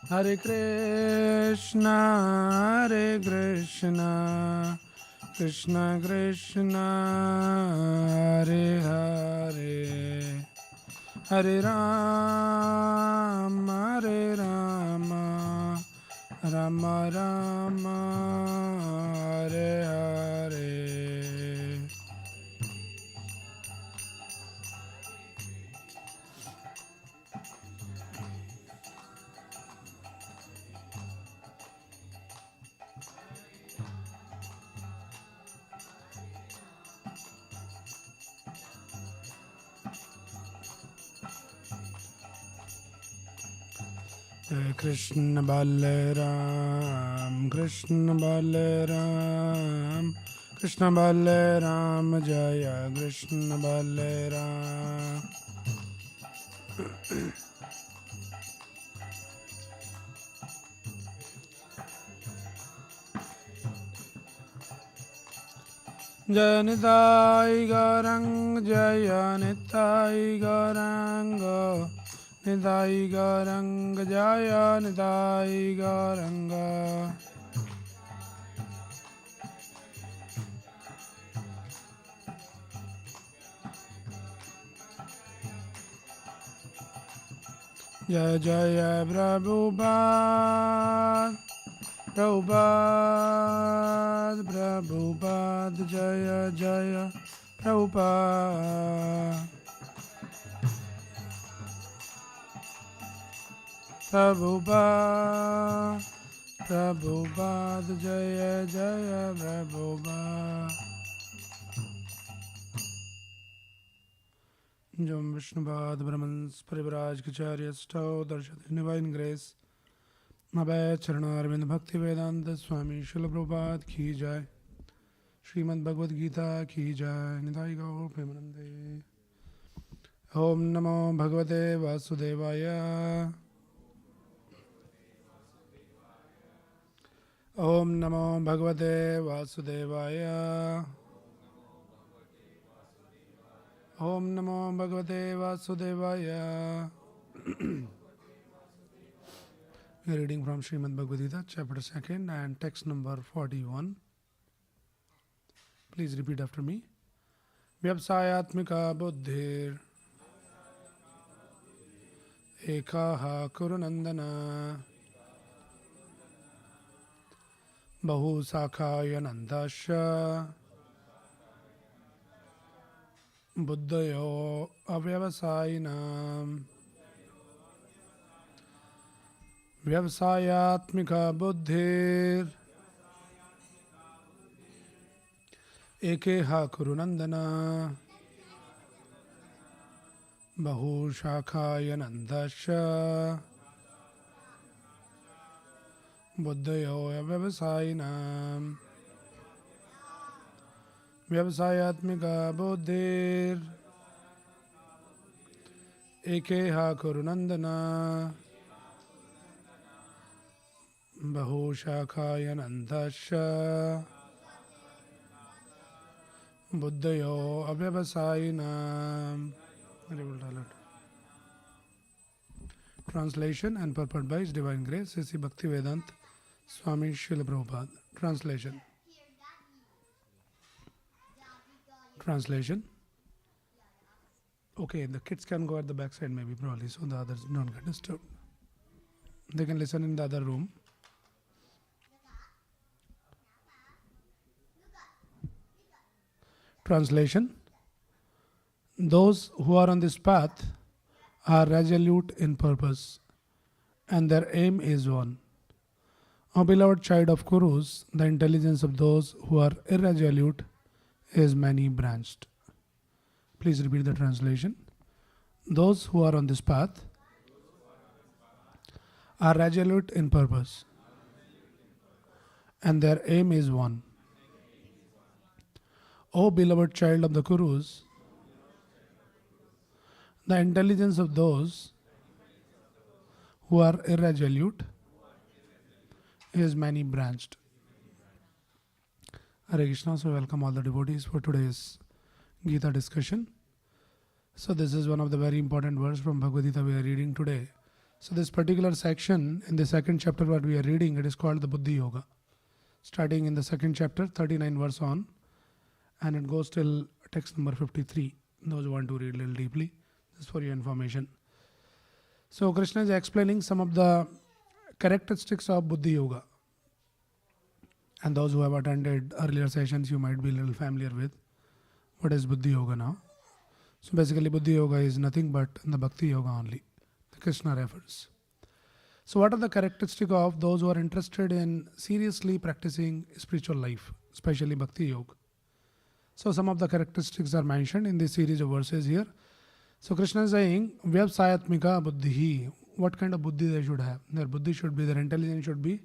Hare Krishna, Krishna Krishna, Hare Hare, Hare Rama, Rama Rama, Hare Hare. Krishna Balaram, Krishna Balaram, Krishna Balaram, Jaya Krishna Balaram. Jaya Nitai Gaurang, Jaya Nitai Gauranga, Nitai Gauranga, Jaya Nitai Gauranga. Jaya Jaya Prabhupada, Prabhupada, Prabhupada, Jaya Jaya Prabhupada. Prabhupada, Prabhupada, Jaya Jaya Prabhupada. Jam Vishnupad Brahmans Parivraj Kacharya Stau Darshad Divine Grace Abhay Charanarvind Bhakti Vedanta Swami Srila Prabhupada Ki Jai Srimad Bhagavad Gita Ki Jai Nidai Gaur Premanande. Om Namo Bhagavate Vasudevaya. Om Namo Bhagavate Vasudevaya. Om Namo Bhagavate Vasudevaya. We are reading from Srimad Bhagavad Gita, chapter 2 and text number 41. Please repeat after me. Vyapsayatmika buddhir ekaha kurunandana bahu sakhaya nandasya buddhayo avyavasayinam. Vyavsayatmika buddhir ekeha kurunandana bahu shakhaya nandasya buddhayo avyavasayinam. Vyavsayatmika buddhir ekeha kurunandana bahu shakhaya nandasya buddhayo avyavasayinam. Translation and purport by His Divine Grace Sri Bhaktivedanta Swami Srila Prabhupada. Translation. Translation. Okay, the kids can go at the back side maybe probably so the others don't get disturbed. They can listen in the other room. Translation. Those who are on this path are resolute in purpose and their aim is one. O beloved child of Kurus, the intelligence of those who are irresolute is many branched. Please repeat the translation. Those who are on this path are resolute in purpose and their aim is one. O beloved child of the Kurus, the intelligence of those who are irresolute is many branched. Hare Krishna. So welcome all the devotees for today's Gita discussion. So this is one of the very important verses from Bhagavad Gita we are reading today. So this particular section in the second chapter what we are reading, it is called the Buddhi Yoga. Starting in the second chapter, 39 verse on, and it goes till text number 53. Those who want to read a little deeply, this is for your information. So Krishna is explaining some of the characteristics of Buddhi Yoga. And those who have attended earlier sessions, you might be a little familiar with what is Buddhi Yoga now. So basically Buddhi Yoga is nothing but the Bhakti Yoga only. The Krishna refers. So what are the characteristics of those who are interested in seriously practicing spiritual life, especially Bhakti Yoga? So some of the characteristics are mentioned in this series of verses here. So Krishna is saying, Vyavsayatmika buddhi. What kind of buddhi they should have? Their buddhi should be, their intelligence should be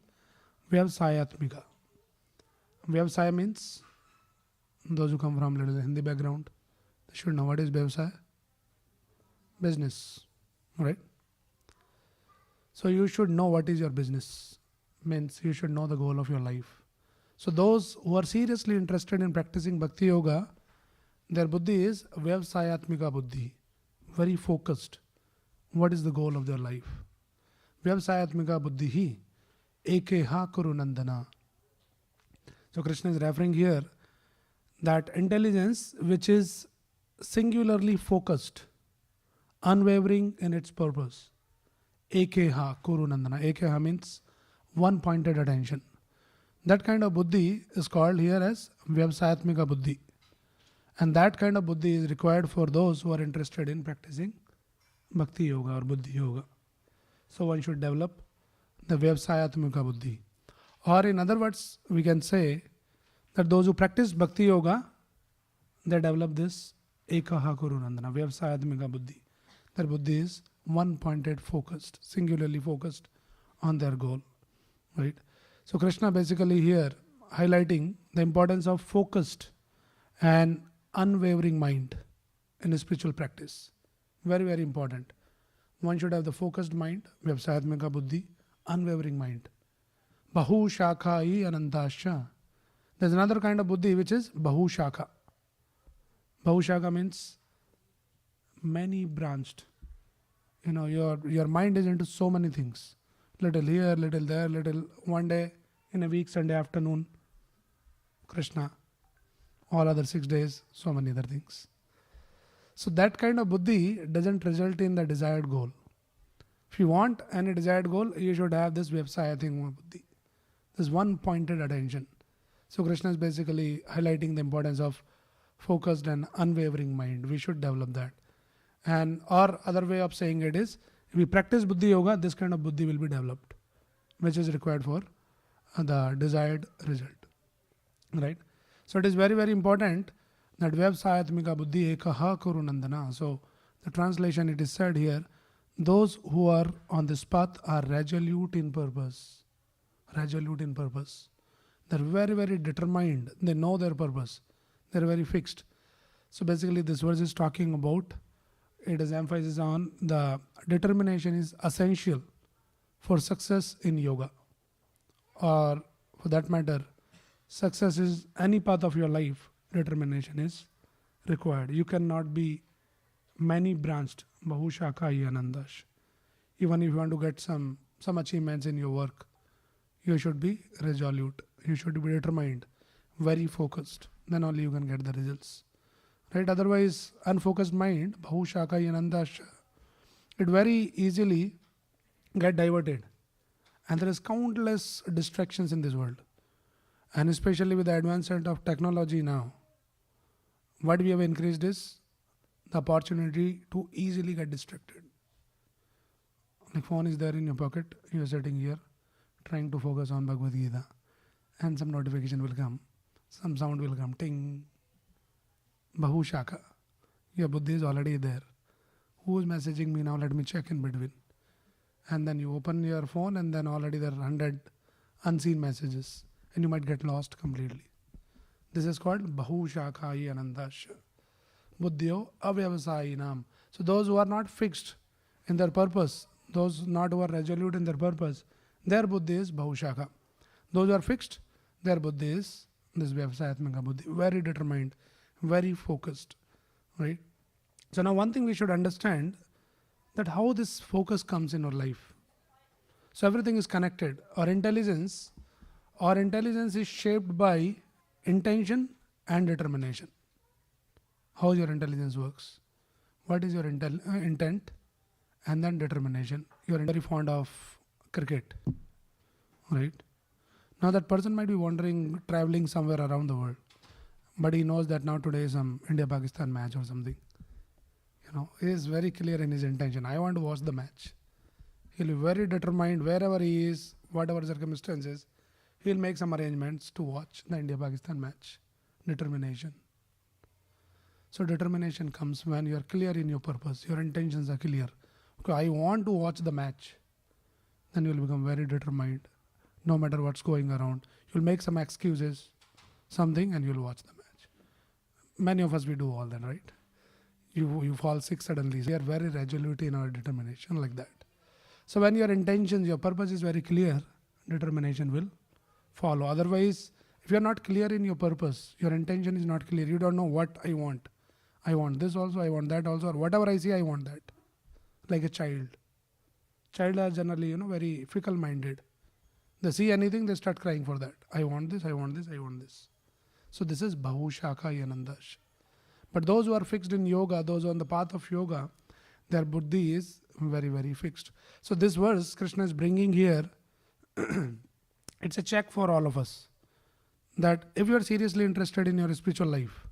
Vyavsayatmika. Vyavsaya means, those who come from little Hindi background, they should know what is Vyavsaya. Business, right? So you should know what is your business. Means you should know the goal of your life. So those who are seriously interested in practicing Bhakti Yoga, their buddhi is Vyavsayatmika buddhi. Very focused. What is the goal of their life? Vyavsayatmika buddhi ekeha kuru nandana. So Krishna is referring here that intelligence which is singularly focused, unwavering in its purpose. Ekeha kuru nandana. Ekeha means one pointed attention. That kind of buddhi is called here as Vyavsayatmika buddhi. And that kind of buddhi is required for those who are interested in practicing Bhakti Yoga or Buddhi Yoga. So one should develop the Vyavsayatmika buddhi. Or in other words, we can say that those who practice Bhakti Yoga, they develop this Ekaha Kuru Nandana, Vyavsayatmika buddhi. Their buddhi is one pointed, focused, singularly focused on their goal. Right? So Krishna basically here highlighting the importance of focused and unwavering mind in spiritual practice. Very, very important. One should have the focused mind, Vyavsayatmika buddhi, unwavering mind. Bahu shakhai anandasya. There's another kind of buddhi which is Bahu shakha. Bahu shakha means many branched. You know, your mind is into so many things. Little here, little there, little one day in a week, Sunday afternoon, Krishna. All other 6 days, so many other things. So that kind of buddhi doesn't result in the desired goal. If you want any desired goal, you should have this Vyavsayatmika buddhi. This one pointed attention. So Krishna is basically highlighting the importance of focused and unwavering mind. We should develop that. And or other way of saying it is, if we practice Buddhi Yoga, this kind of buddhi will be developed, which is required for the desired result. Right? So it is very, very important that Vyavsayatmika buddhi ekaha kuru nandana. So the translation, it is said here, those who are on this path are resolute in purpose. Resolute in purpose. They're very, very determined. They know their purpose. They're very fixed. So basically this verse is talking about, it is emphasis on the determination is essential for success in yoga. Or for that matter, success is any path of your life, determination is required. You cannot be many branched, Bahu Shakha Anandash. Even if you want to get some achievements in your work, you should be resolute. You should be determined, very focused. Then only you can get the results. Right? Otherwise, unfocused mind, Bahu Shakha Anandash, it very easily get diverted. And there is countless distractions in this world. And especially with the advancement of technology now, what we have increased is the opportunity to easily get distracted. Like phone is there in your pocket, you are sitting here trying to focus on Bhagavad Gita, and some notification will come, some sound will come, ting, Bahu Shaka. Your buddhi is already there. Who is messaging me now? Let me check in between. And then you open your phone and then already there are 100 unseen messages and you might get lost completely. This is called Bahu Shakhai Anandash. Buddhyo Avyavasayinam. So those who are not fixed in their purpose, those not who are resolute in their purpose, their buddhi is Bahu Shakha. Those who are fixed, their buddhi is this Vyavasayatmika buddhi. Very determined, very focused. Right? So now one thing we should understand, that how this focus comes in our life. So everything is connected. Our intelligence is shaped by intention and determination. How your intelligence works. What is your intent and then determination. You are very fond of cricket, right? Now that person might be wondering, traveling somewhere around the world, but he knows that now today is some India-Pakistan match or something. He is very clear in his intention. I want to watch the match. He'll be very determined wherever he is, whatever circumstances, he'll make some arrangements to watch the India-Pakistan match. Determination. So determination comes when you are clear in your purpose. Your intentions are clear. Okay, I want to watch the match. Then you will become very determined. No matter what's going around, you'll make some excuses, something, and you'll watch the match. Many of us, we do all that, right? You fall sick suddenly. We are very resolute in our determination, like that. So when your intentions, your purpose is very clear, determination will follow. Otherwise, if you are not clear in your purpose, your intention is not clear, you don't know what I want. I want this also, I want that also, or whatever I see, I want that. Like a child. Child are generally, very fickle-minded. They see anything, they start crying for that. I want this, I want this, I want this. So this is Bahushaka Yanandash. But those who are fixed in yoga, those on the path of yoga, their buddhi is very, very fixed. So this verse Krishna is bringing here, it's a check for all of us. That if you are seriously interested in your spiritual life,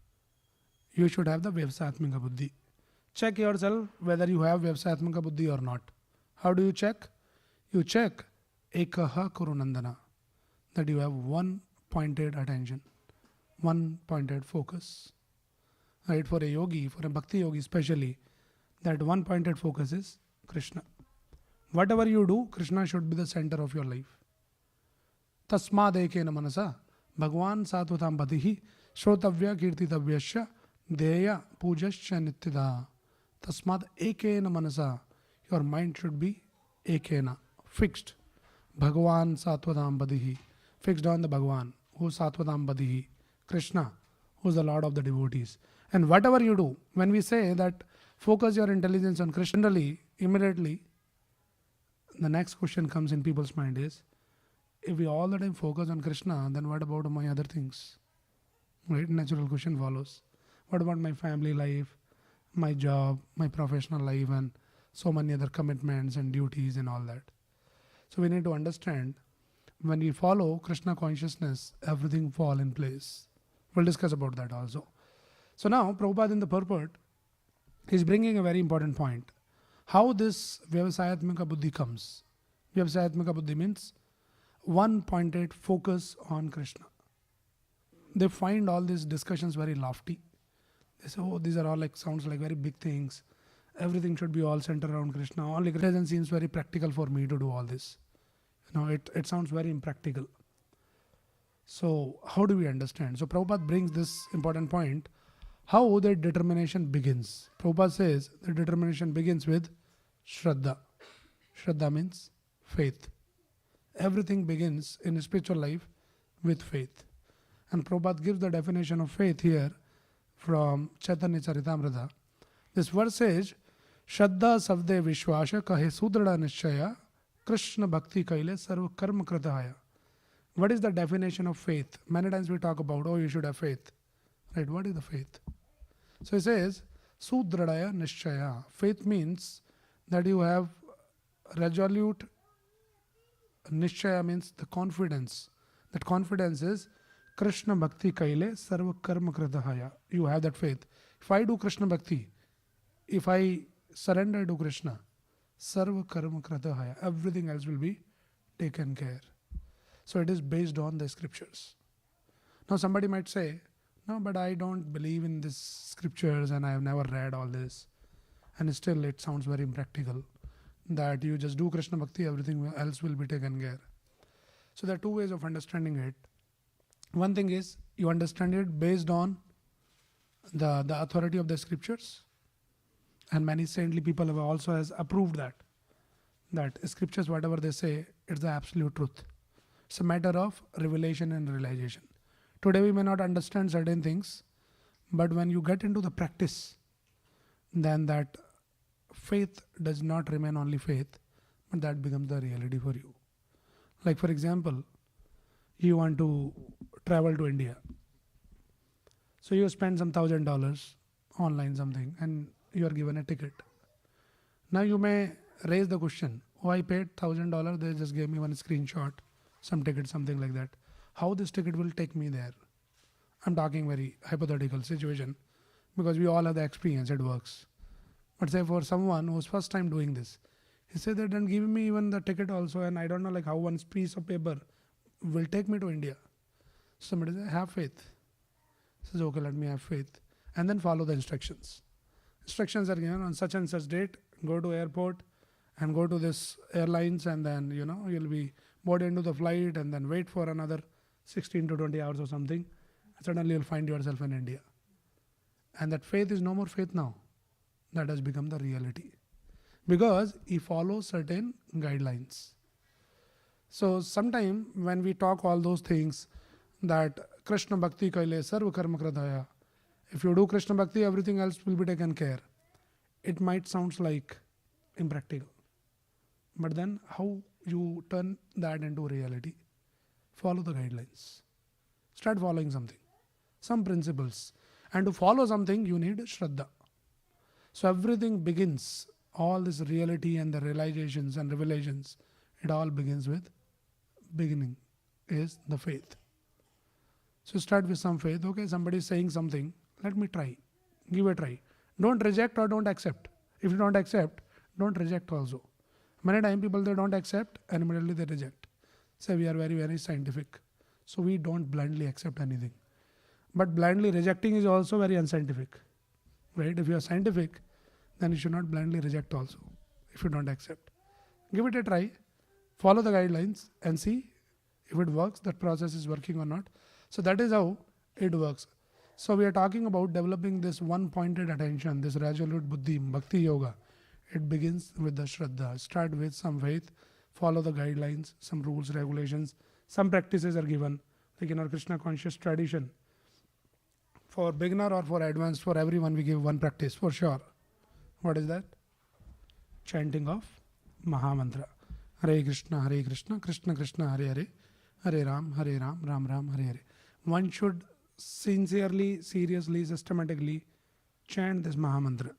you should have the Vyavasatmika buddhi. Check yourself whether you have Vyavasatmika buddhi or not. How do you check? You check Ekaha Kurunandana, that you have one pointed attention, one pointed focus. Right? For a yogi, for a bhakti yogi especially, that one pointed focus is Krishna. Whatever you do, Krishna should be the center of your life. Tasmad ekena manasa Bhagwan satvatam badihi shrotavya kirtitavyasya deya pujasya nityada. Tasmad ekena manasa, your mind should be ekena, fixed. Bhagwan satvatam badihi, fixed on the Bhagwan, who is satvatam badihi, Krishna, who is the Lord of the devotees. And whatever you do, when we say that focus your intelligence on Krishna, immediately the next question comes in people's mind is, if we all the time focus on Krishna, then what about my other things? Right? Natural question follows. What about my family life, my job, my professional life, and so many other commitments and duties and all that? So we need to understand, when we follow Krishna consciousness, everything fall in place. We'll discuss about that also. So now, Prabhupada in the purport is bringing a very important point. How this Vyavasayatmika buddhi comes. Vyavasayatmika buddhi means one pointed focus on Krishna. They find all these discussions very lofty. They say, oh, these are all sounds like very big things. Everything should be all centered around Krishna. Only Krishna seems very practical for me to do all this. It sounds very impractical. So how do we understand? So Prabhupada brings this important point. How the determination begins. Prabhupada says the determination begins with Shraddha. Shraddha means faith. Everything begins in spiritual life with faith. And Prabhupada gives the definition of faith here from Chaitanya Charitamrita. This verse says, Shraddha savde vishwasha kahe sudrada nishchaya Krishna bhakti kaile sarva karma kratahaya. What is the definition of faith? Many times we talk about, oh, you should have faith. Right? What is the faith? So he says, Sudradaya Nishchaya. Faith means that you have resolute. Nishchaya means the confidence. That confidence is Krishna Bhakti Kaile Sarva Karma Kratahaya. You have that faith. If I do Krishna Bhakti, if I surrender to Krishna, Sarva Karma Kratahaya, everything else will be taken care. So it is based on the scriptures. Now somebody might say, no, but I don't believe in these scriptures and I have never read all this. And still it sounds very impractical. That you just do Krishna Bhakti, everything else will be taken care. So there are two ways of understanding it. One thing is, you understand it based on the authority of the scriptures. And many saintly people have also has approved that. That scriptures, whatever they say, it's the absolute truth. It's a matter of revelation and realization. Today we may not understand certain things, but when you get into the practice, then that faith does not remain only faith, but that becomes the reality for you. Like for example, you want to travel to India. So you spend some $1,000 online something and you are given a ticket. Now you may raise the question, oh, I paid $1,000, they just gave me one screenshot, some ticket, something like that. How this ticket will take me there? I'm talking very hypothetical situation because we all have the experience, it works. But say for someone who's first time doing this, he said they didn't give me even the ticket also, and I don't know like how one piece of paper will take me to India. Somebody says, have faith. Says, okay, let me have faith. And then follow the instructions. Instructions are given on such and such date, go to airport and go to this airlines, and then you'll be boarded into the flight and then wait for another 16 to 20 hours or something. And suddenly you'll find yourself in India. And that faith is no more faith now. That has become the reality. Because he follows certain guidelines. So sometime when we talk all those things, that Krishna Bhakti kaile sarva karma kradaya, if you do Krishna Bhakti, everything else will be taken care. It might sound like impractical. But then how you turn that into reality? Follow the guidelines. Start following something. Some principles. And to follow something, you need Shraddha. So everything begins, all this reality and the realizations and revelations, it all begins with beginning is the faith. So start with some faith. Okay, somebody is saying something, let me try. Give a try. Don't reject or don't accept. If you don't accept, don't reject also. Many times people, they don't accept and immediately they reject. Say we are very, very scientific. So we don't blindly accept anything. But blindly rejecting is also very unscientific. Right? If you are scientific, then you should not blindly reject also if you don't accept. Give it a try, follow the guidelines and see if it works, that process is working or not. So that is how it works. So we are talking about developing this one-pointed attention, this resolute buddhi, bhakti yoga. It begins with the Shraddha. Start with some faith, follow the guidelines, some rules, regulations, some practices are given. Like in our Krishna conscious tradition, for beginner or for advanced, for everyone we give one practice for sure. What is that? Chanting of Mahamantra. Hare Krishna, Krishna Krishna, Hare Hare, Hare Ram, Ram Ram, Hare Hare. One should sincerely, seriously, systematically chant this Mahamantra.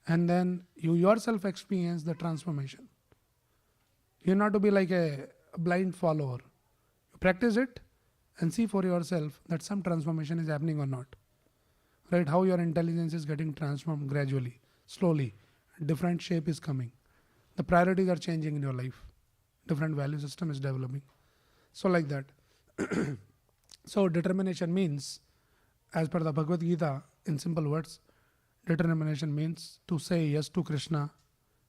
And then you yourself experience the transformation. You're not to be like a blind follower. You practice it and see for yourself that some transformation is happening or not. Right? How your intelligence is getting transformed gradually, slowly. Different shape is coming. The priorities are changing in your life. Different value system is developing. So like that. So determination means, as per the Bhagavad Gita, in simple words, determination means to say yes to Krishna,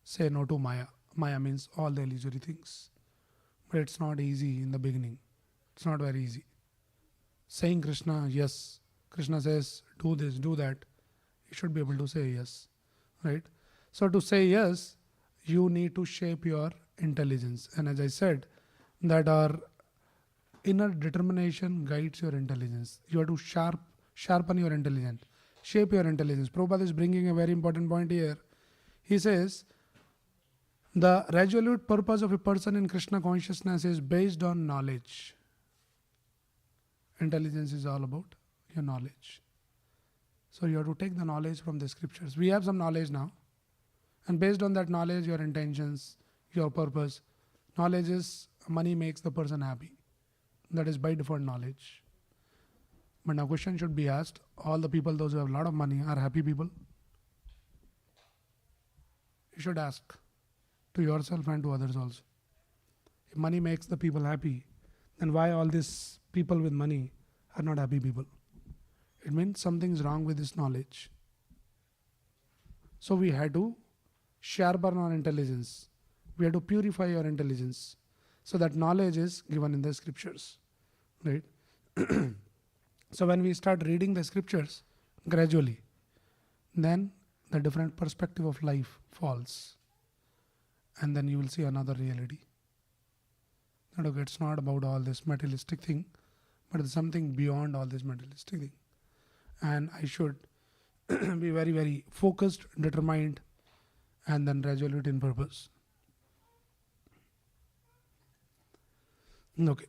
say no to Maya. Maya means all the illusory things. But it's not easy in the beginning. It's not very easy. Saying Krishna, yes. Krishna says, do this, do that. You should be able to say yes. Right? So to say yes, you need to shape your intelligence. And as I said, that our inner determination guides your intelligence. You have to sharpen your intelligence, shape your intelligence. Prabhupada is bringing a very important point here. He says, the resolute purpose of a person in Krishna consciousness is based on knowledge. Intelligence is all about your knowledge. So you have to take the knowledge from the scriptures. We have some knowledge now. And based on that knowledge, your intentions, your purpose. Knowledge is money makes the person happy. That is by default knowledge. But now question should be asked, all the people, those who have a lot of money, are happy people? You should ask to yourself and to others also. If money makes the people happy, then why all these people with money are not happy people? It means something is wrong with this knowledge. So we had to sharpen our intelligence. We have to purify our intelligence. So that knowledge is given in the scriptures. Right? So when we start reading the scriptures gradually, then the different perspective of life falls. And then you will see another reality. That okay, it's not about all this materialistic thing, but it's something beyond all this materialistic thing. And I should be very, very focused, determined, and then resolute in purpose. Okay.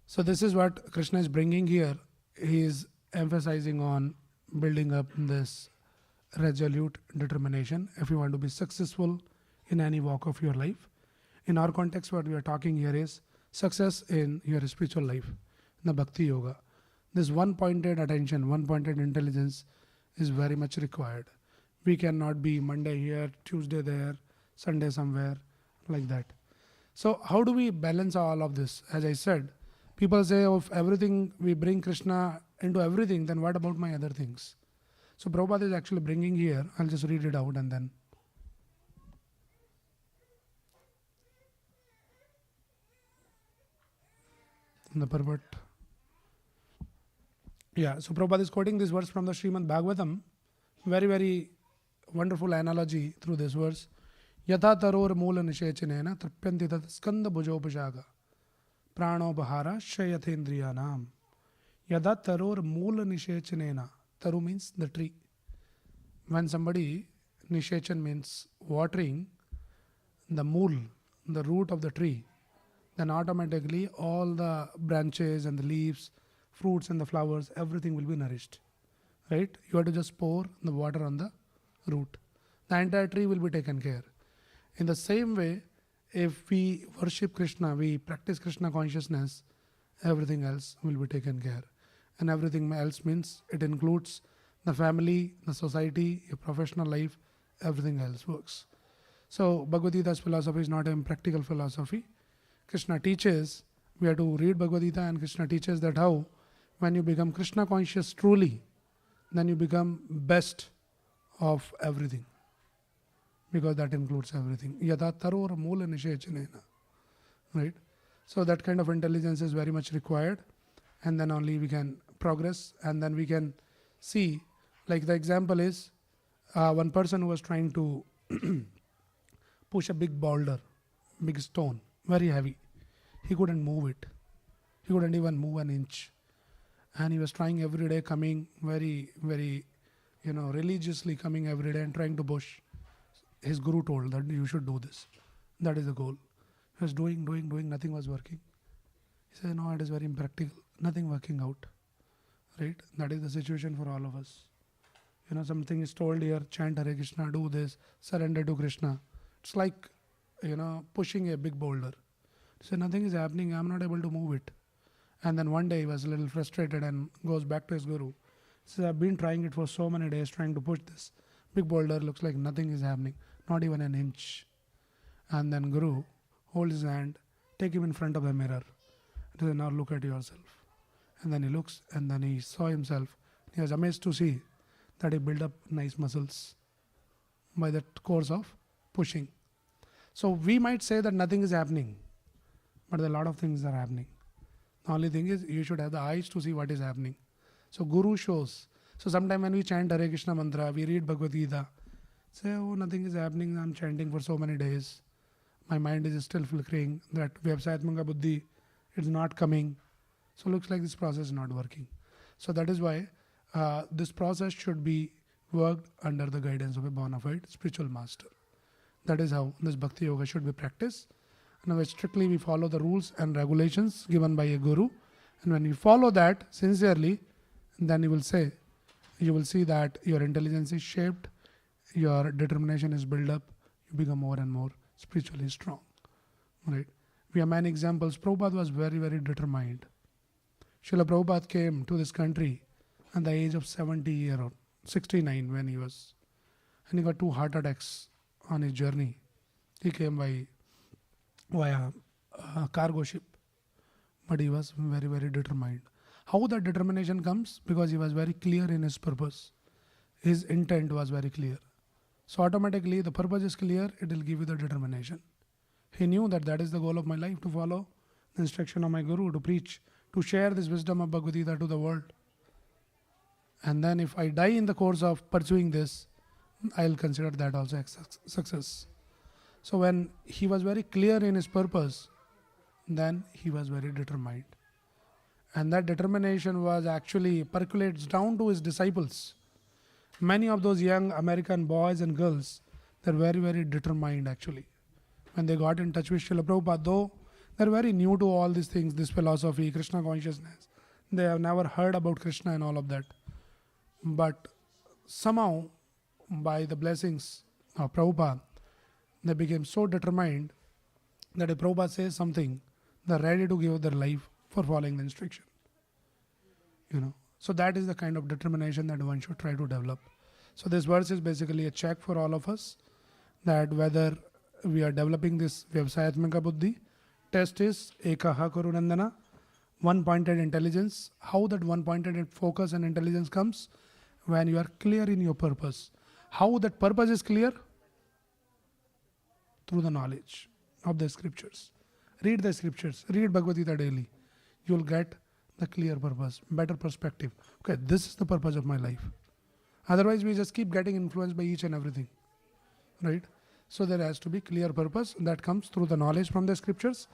So this is what Krishna is bringing here. He is emphasizing on building up this resolute determination if you want to be successful in any walk of your life. In our context, what we are talking here is success in your spiritual life, in the bhakti yoga. This one pointed attention, one pointed intelligence is very much required. We cannot be Monday here, Tuesday there, Sunday somewhere, like that. So how do we balance all of this? As I said, people say, oh, if everything we bring Krishna into everything, then what about my other things? So Prabhupada is actually bringing here, I'll just read it out and then. The Parvat. Yeah, so Prabhupada is quoting this verse from the Srimad Bhagavatam. Very, very wonderful analogy through this verse. Yatha taror moola nishechanena tripyanti tat skanda bhujopashaga pranobhara shayathendriyanam. Yada taror moola nishechanena. Taru means the tree. When somebody, nishechan means watering the mool, the root of the tree, then automatically all the branches and the leaves, fruits and the flowers, everything will be nourished. Right? You have to just pour the water on the root. The entire tree will be taken care. In the same way, if we worship Krishna, we practice Krishna consciousness, everything else will be taken care. And everything else means it includes the family, the society, your professional life, everything else works. So Bhagavad Gita's philosophy is not a practical philosophy. Krishna teaches, we have to read Bhagavad Gita, and Krishna teaches that how when you become Krishna conscious truly, then you become best of everything. Because that includes everything. Yada taror moola nishechanena. Right? So that kind of intelligence is very much required, and then only we can progress, and then we can see, like the example is one person who was trying to push a big boulder, big stone, very heavy. He couldn't move it. He couldn't even move an inch. And he was trying every day, coming very, very, religiously coming every day and trying to push. His guru told that you should do this. That is the goal. He was doing, nothing was working. He said, no, it is very impractical. Nothing working out. Right? That is the situation for all of us. Something is told here, chant Hare Krishna, do this, surrender to Krishna. It's like, pushing a big boulder. So nothing is happening, I'm not able to move it. And then one day he was a little frustrated and goes back to his guru. He says, I've been trying it for so many days, trying to push this big boulder, looks like nothing is happening, not even an inch. And then guru holds his hand, take him in front of the mirror. He says, now look at yourself. And then he looks, and then he saw himself. He was amazed to see that he built up nice muscles by that course of pushing. So we might say that nothing is happening, but a lot of things are happening. The only thing is you should have the eyes to see what is happening. So Guru shows. So sometime when we chant Hare Krishna mantra, we read Bhagavad Gita, say, oh, nothing is happening, I'm chanting for so many days. My mind is still flickering, that Vyavsayatmaka Buddhi, it's not coming. So looks like this process is not working. So that is why this process should be worked under the guidance of a bona fide spiritual master. That is how this Bhakti Yoga should be practiced. Now strictly we follow the rules and regulations given by a guru. And when you follow that sincerely, then you will see that your intelligence is shaped, your determination is built up, you become more and more spiritually strong. Right? We have many examples. Prabhupada was very, very determined. Srila Prabhupada came to this country at the age of 70 years or 69 when he was, and he got 2 heart attacks on his journey. He came via a cargo ship, but he was very, very determined. How that determination comes? Because he was very clear in his purpose. His intent was very clear. So automatically the purpose is clear, it will give you the determination. He knew that that is the goal of my life, to follow the instruction of my guru, to preach, to share this wisdom of Bhagavad Gita to the world. And then if I die in the course of pursuing this, I'll consider that also a success. So when he was very clear in his purpose, then he was very determined. And that determination was actually percolates down to his disciples. Many of those young American boys and girls, They're very, very determined actually. When they got in touch with Srila Prabhupada, though they're very new to all these things, this philosophy, Krishna consciousness. They have never heard about Krishna and all of that. But somehow, by the blessings of Prabhupada, they became so determined that if Prabhupada says something, they're ready to give their life for following the instruction. So that is the kind of determination that one should try to develop. So this verse is basically a check for all of us that whether we are developing this Vyavasayatmika Buddhi. Test is Ekaha Kurunandana, one-pointed intelligence. How that one-pointed focus and intelligence comes? When you are clear in your purpose. How that purpose is clear? Through the knowledge of the scriptures. Read the scriptures. Read Bhagavad Gita daily. You will get the clear purpose, better perspective. Okay, this is the purpose of my life. Otherwise, we just keep getting influenced by each and everything. Right? So there has to be clear purpose that comes through the knowledge from the scriptures.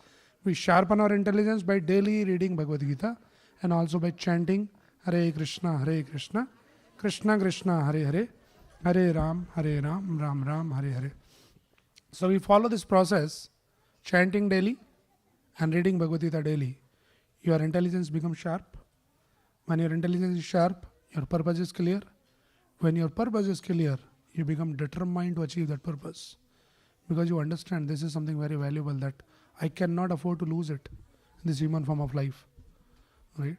We sharpen our intelligence by daily reading Bhagavad Gita and also by chanting Hare Krishna, Krishna Krishna, Hare Hare, Hare Ram, Ram Ram, Hare Hare. So we follow this process, chanting daily and reading Bhagavad Gita daily. Your intelligence becomes sharp. When your intelligence is sharp, your purpose is clear. When your purpose is clear, you become determined to achieve that purpose. Because you understand this is something very valuable that I cannot afford to lose it in this human form of life. Right?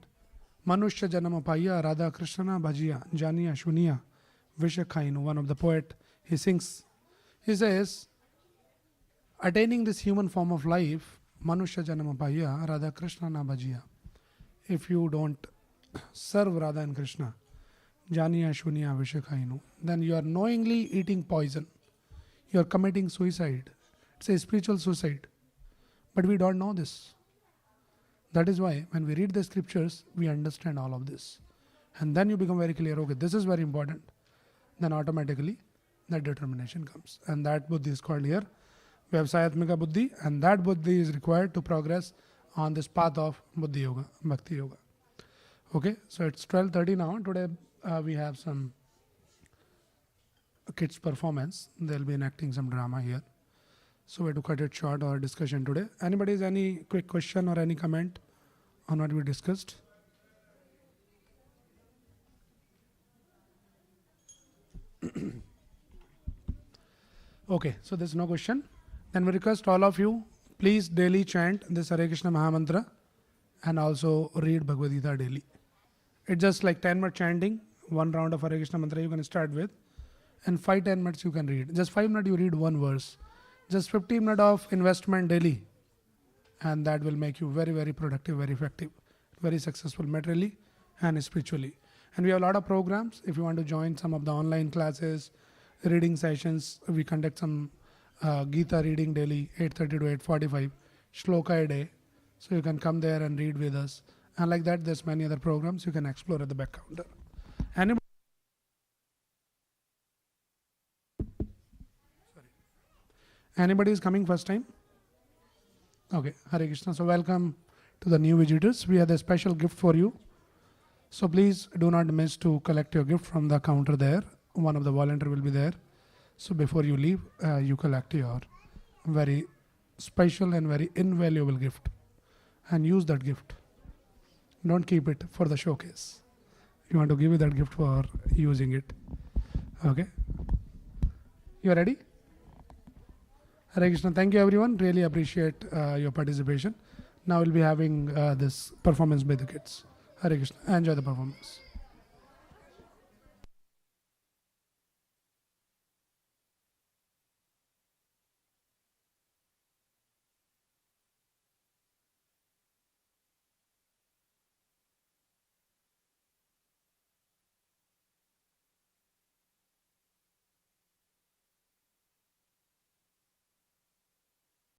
Manushya janama paya radha krishna bhajiya janiya shuniya vishakhainu. One of the poet, he sings, he says, attaining this human form of life, manushya janama paya radha krishna na bhajiya. If you don't serve Radha and Krishna, janiya shuniya vishakhainu, then you are knowingly eating poison. You are committing suicide. It's a spiritual suicide. But we don't know this. That is why when we read the scriptures, we understand all of this. And then you become very clear, okay, this is very important. Then automatically that determination comes. And that buddhi is called here Vyavasayatmika Buddhi. And that buddhi is required to progress on this path of Buddhi Yoga, Bhakti Yoga. Okay, so it's 12:30 now. Today we have some kids performance. They'll be enacting some drama here. So we have to cut it short, our discussion today. Anybody has any quick question or any comment on what we discussed? Okay, so there's no question. Then we request all of you, please daily chant this Hare Krishna Mahamantra and also read Bhagavad Gita daily. It's just like 10-minute chanting, one round of Hare Krishna Mantra you can start with, and 5-10 minutes you can read. Just 5 minutes you read one verse. Just 15 minutes of investment daily, and that will make you very, very productive, very effective, very successful materially and spiritually. And we have a lot of programs. If you want to join some of the online classes, reading sessions, we conduct some Gita reading daily, 8:30 to 8:45, shloka a day. So you can come there and read with us. And like that, there's many other programs you can explore at the back counter. Anybody is coming first time? Okay, Hare Krishna. So welcome to the new visitors. We have a special gift for you. So please do not miss to collect your gift from the counter there. One of the volunteer will be there. So before you leave, you collect your very special and very invaluable gift and use that gift. Don't keep it for the showcase. You want to give you that gift for using it. Okay. You are ready? Hare Krishna. Thank you everyone. Really appreciate your participation. Now we'll be having this performance by the kids. Hare Krishna. Enjoy the performance.